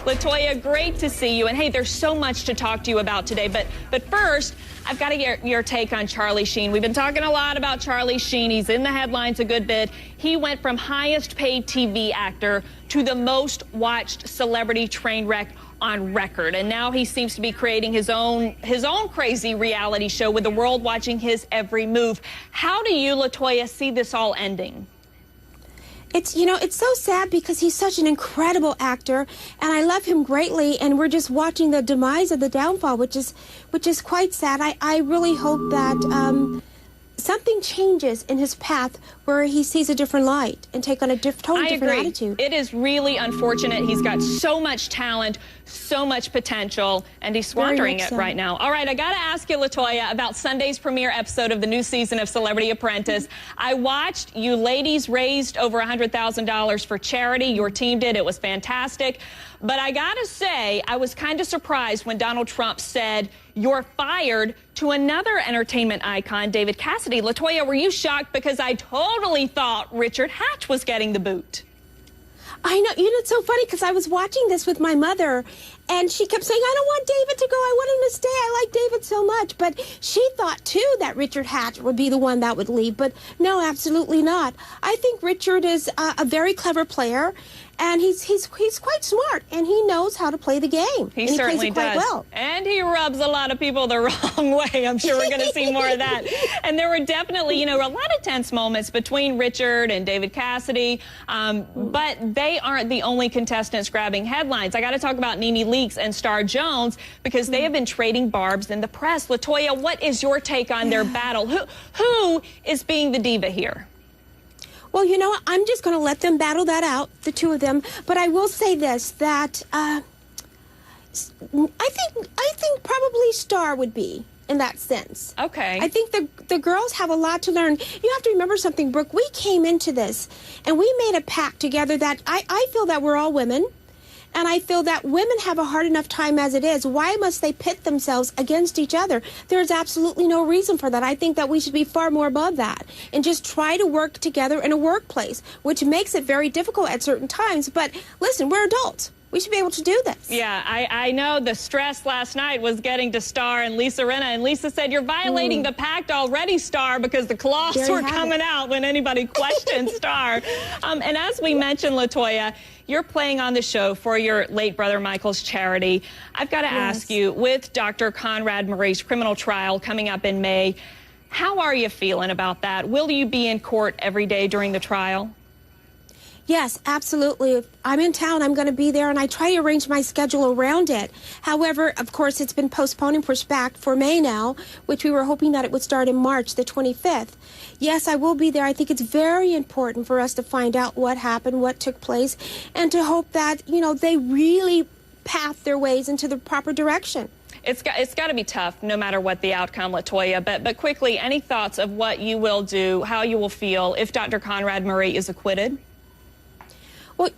LaToya, great to see you. And hey, there's so much to talk to you about today. But first, I've got to get your take on Charlie Sheen. We've been talking a lot about Charlie Sheen. He's in the headlines a good bit. He went from highest paid TV actor to the most watched celebrity train wreck on record. And now he seems to be creating his own crazy reality show with the world watching his every move. How do you, LaToya, see this all ending? It's so sad because he's such an incredible actor, and I love him greatly, and we're just watching the demise of the downfall, which is quite sad. I really hope that something changes in his path where he sees a different light and take on a totally different attitude. It is really unfortunate. He's got so much talent, so much potential, and he's squandering it right now. All right, I got to ask you, LaToya, about Sunday's premiere episode of the new season of Celebrity Apprentice. I watched. You ladies raised over $100,000 for charity. Your team did. It was fantastic. But I got to say, I was kind of surprised when Donald Trump said, "You're fired," to another entertainment icon, David Cassidy. LaToya, were you shocked? Because I totally thought Richard Hatch was getting the boot. I know. It's so funny because I was watching this with my mother, and she kept saying, "I don't want David to go. I want him to stay. I like David so much." But she thought, too, that Richard Hatch would be the one that would leave. But no, absolutely not. I think Richard is a very clever player, and he's quite smart, and he knows how to play the game. He plays certainly it quite does. well. And he rubs a lot of people the wrong way. I'm sure we're going to see more of that. And there were definitely, a lot of tense moments between Richard and David Cassidy. But they aren't the only contestants grabbing headlines. I got to talk about Nene Leakes and Star Jones because they have been trading barbs in the press. LaToya, what is your take on their battle? Who is being the diva here? Well, I'm just going to let them battle that out, the two of them. But I will say this, that I think probably Star would be in that sense. Okay. I think the girls have a lot to learn. You have to remember something, Brooke. We came into this, and we made a pact together that I feel that we're all women. And I feel that women have a hard enough time as it is. Why must they pit themselves against each other? There's absolutely no reason for that. I think that we should be far more above that and just try to work together in a workplace, which makes it very difficult at certain times. But listen, we're adults. We should be able to do this. Yeah, I know the stress last night was getting to Star and Lisa Rinna. And Lisa said, "You're violating the pact already, Star," because the claws were coming out when anybody questioned Star. And as we mentioned, LaToya, you're playing on the show for your late brother Michael's charity. I've got to ask you, with Dr. Conrad Murray's criminal trial coming up in May, how are you feeling about that? Will you be in court every day during the trial? Yes, absolutely. If I'm in town, I'm going to be there, and I try to arrange my schedule around it. However, of course, it's been postponed and pushed back for May now, which we were hoping that it would start in March the 25th. Yes, I will be there. I think it's very important for us to find out what happened, what took place, and to hope that, they really path their ways into the proper direction. It's got to be tough, no matter what the outcome, LaToya. But quickly, any thoughts of what you will do, how you will feel if Dr. Conrad Murray is acquitted? Well,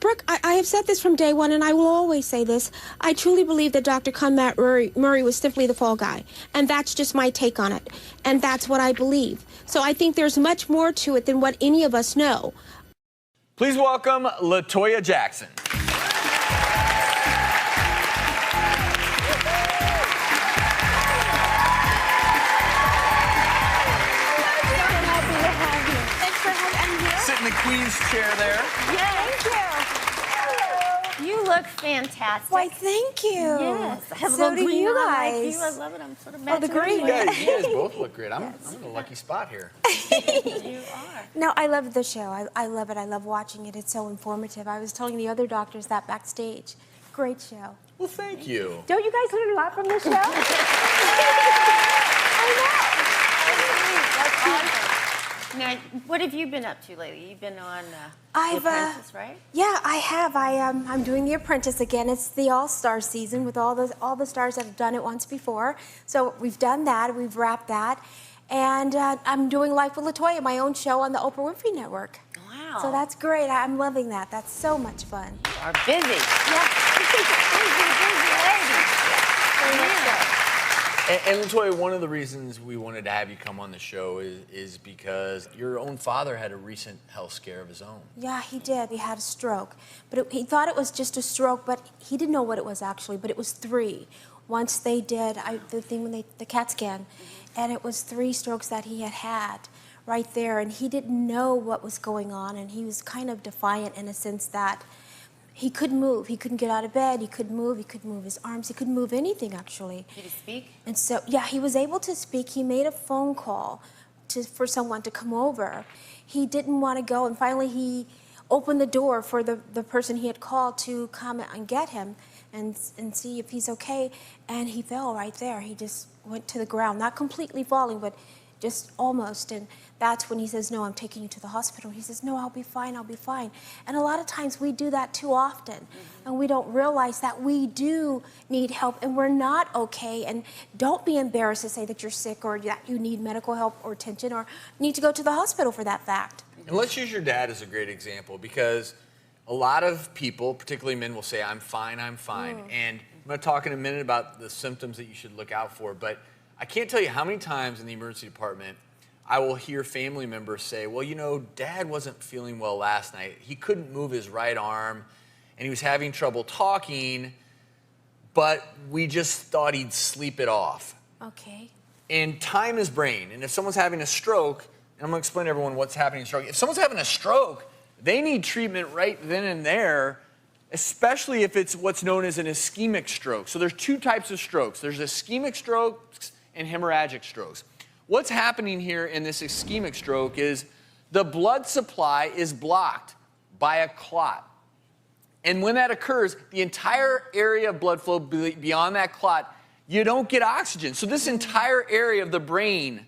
Brooke, I have said this from day one, and I will always say this. I truly believe that Dr. Conrad Murray was simply the fall guy, and that's just my take on it, and that's what I believe. So I think there's much more to it than what any of us know. Please welcome LaToya Jackson. Sit in the Queen's chair there. Yes. Thank you. Hello. You look fantastic. Why, thank you. Yes. I have a So little do green you on guys. like you. I love it. I'm sort of Oh, matching the green. You guys both look great. I'm in a lucky spot here. You are. No, I love the show. I love it. I love watching it. It's so informative. I was telling the other doctors that backstage. Great show. Well, thank you. Don't you guys learn a lot from this show? That's awesome. Now, what have you been up to lately? You've been on The Apprentice, right? Yeah, I have. I'm doing The Apprentice again. It's the All-Star season with all the stars that have done it once before. So we've done that. We've wrapped that. And I'm doing Life with LaToya, my own show on the Oprah Winfrey Network. Wow. So that's great. I'm loving that. That's so much fun. You are busy. Yeah. Busy lady. Very much so. And Toya, one of the reasons we wanted to have you come on the show is because your own father had a recent health scare of his own. Yeah, he did. He had a stroke. But he thought it was just a stroke, but he didn't know what it was actually, but it was 3. Once they did the thing when the CAT scan, and it was 3 strokes that he had right there, and he didn't know what was going on, and he was kind of defiant in a sense that he couldn't move. He couldn't get out of bed. He couldn't move. He couldn't move his arms. He couldn't move anything, actually. Did he speak? And so, yeah, he was able to speak. He made a phone call for someone to come over. He didn't want to go, and finally he opened the door for the person he had called to come and get him and see if he's okay. And he fell right there. He just went to the ground, not completely falling, but just almost. And that's when he says, no, I'm taking you to the hospital. He says, no, I'll be fine, I'll be fine. And a lot of times we do that too often, and we don't realize that we do need help and we're not okay. And don't be embarrassed to say that you're sick or that you need medical help or attention or need to go to the hospital for that fact. And let's use your dad as a great example, because a lot of people, particularly men, will say, I'm fine, I'm fine. And I'm going to talk in a minute about the symptoms that you should look out for, but I can't tell you how many times in the emergency department I will hear family members say, well, you know, Dad wasn't feeling well last night. He couldn't move his right arm, and he was having trouble talking, but we just thought he'd sleep it off. Okay. And time is brain. And if someone's having a stroke, and I'm going to explain to everyone what's happening in a stroke. If someone's having a stroke, they need treatment right then and there, especially if it's what's known as an ischemic stroke. So there's 2 types of strokes. There's ischemic strokes and hemorrhagic strokes. What's happening here in this ischemic stroke is the blood supply is blocked by a clot. And when that occurs, the entire area of blood flow beyond that clot, you don't get oxygen. So this entire area of the brain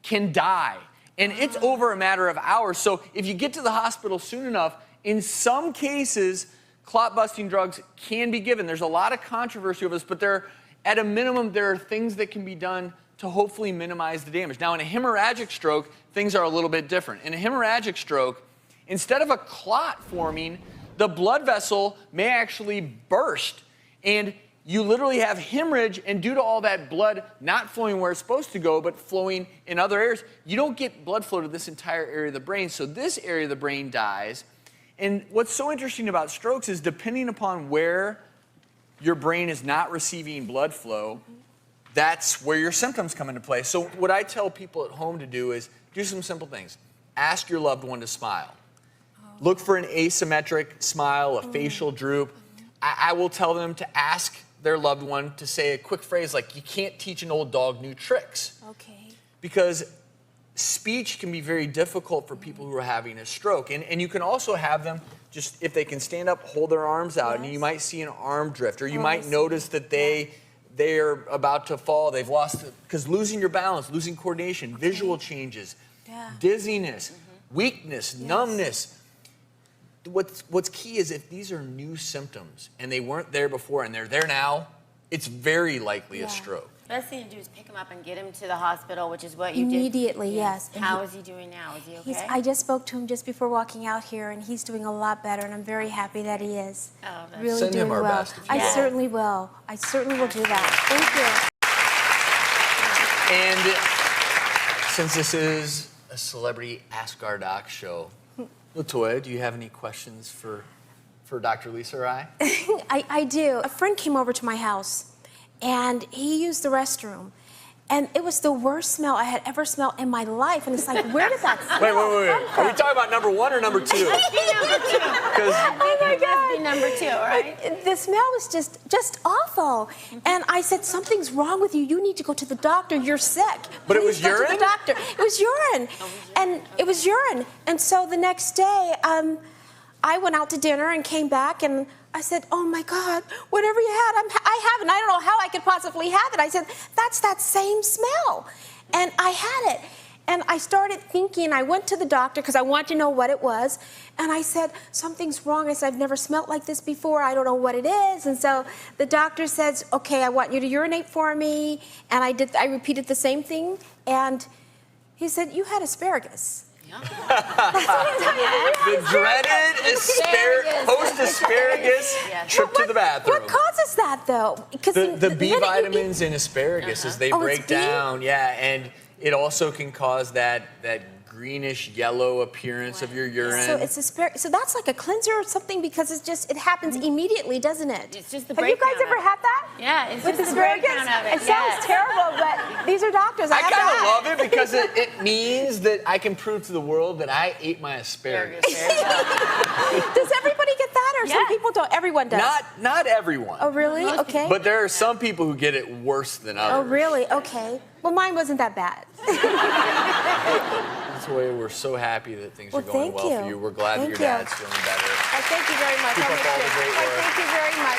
can die. And it's over a matter of hours. So if you get to the hospital soon enough, in some cases, clot-busting drugs can be given. There's a lot of controversy over this, but at a minimum, there are things that can be done to hopefully minimize the damage. Now, in a hemorrhagic stroke, things are a little bit different. In a hemorrhagic stroke, instead of a clot forming, the blood vessel may actually burst, and you literally have hemorrhage, and due to all that blood not flowing where it's supposed to go, but flowing in other areas, you don't get blood flow to this entire area of the brain, so this area of the brain dies. And what's so interesting about strokes is depending upon where your brain is not receiving blood flow, that's where your symptoms come into play. So what I tell people at home to do is do some simple things. Ask your loved one to smile. Look for an asymmetric smile, a facial droop. I will tell them to ask their loved one to say a quick phrase like, you can't teach an old dog new tricks. Okay. Because speech can be very difficult for people who are having a stroke. And you can also have them, just if they can stand up, hold their arms out, and you might see an arm drift, or you might notice that they're about to fall, they've lost, because losing your balance, losing coordination, visual changes, dizziness, weakness, numbness. What's key is if these are new symptoms and they weren't there before and they're there now, it's very likely a stroke. The best thing to do is pick him up and get him to the hospital, which is what you did. Immediately, yes. How is he doing now? Is he okay? I just spoke to him just before walking out here, and he's doing a lot better, and I'm very happy that he is. Oh, that's really Send doing him our well. best. I certainly will. I certainly will do that. Thank you. And since this is a Celebrity Ask Our Doc show, Toya, do you have any questions for Dr. Lisa or I? I do. A friend came over to my house, and he used the restroom. And it was the worst smell I had ever smelled in my life. And it's like, where did that smell Wait. come from? Are we talking about number 1 or number 2? Number 2. Oh my God. Number 2, right? Like, the smell was just awful. And I said, something's wrong with you. You need to go to the doctor. You're sick. But it Please was go to urine? the doctor. It was urine. And it was urine. And so the next day, I went out to dinner and came back, and I said, oh my God, whatever you had, I have it. And I don't know how I could possibly have it. I said, that's that same smell. And I had it. And I started thinking, I went to the doctor because I wanted to know what it was. And I said, something's wrong. I said, I've never smelled like this before. I don't know what it is. And so the doctor says, okay, I want you to urinate for me. And I repeated the same thing. And he said, you had asparagus. The dreaded post-asparagus trip to the bathroom. What causes that, though? The B vitamins in asparagus as they break down, and it also can cause that greenish yellow appearance of your urine. So it's asparagus. So that's like a cleanser or something because it happens immediately, doesn't it? It's just the Have you breakdown. guys ever had that? Yeah, it's With just the asparagus? breakdown of it. It sounds terrible, but these are doctors. I kind of love it because it means that I can prove to the world that I ate my asparagus. Does everybody get that, or some people don't? Everyone does. Not everyone. Oh, really? Okay. But there are some people who get it worse than others. Oh, really? Okay. Well, mine wasn't that bad. Toya, we're so happy that things are going well for you. We're glad that your dad's feeling better. Thank you very much. Keep up all the great work. Thank you very much.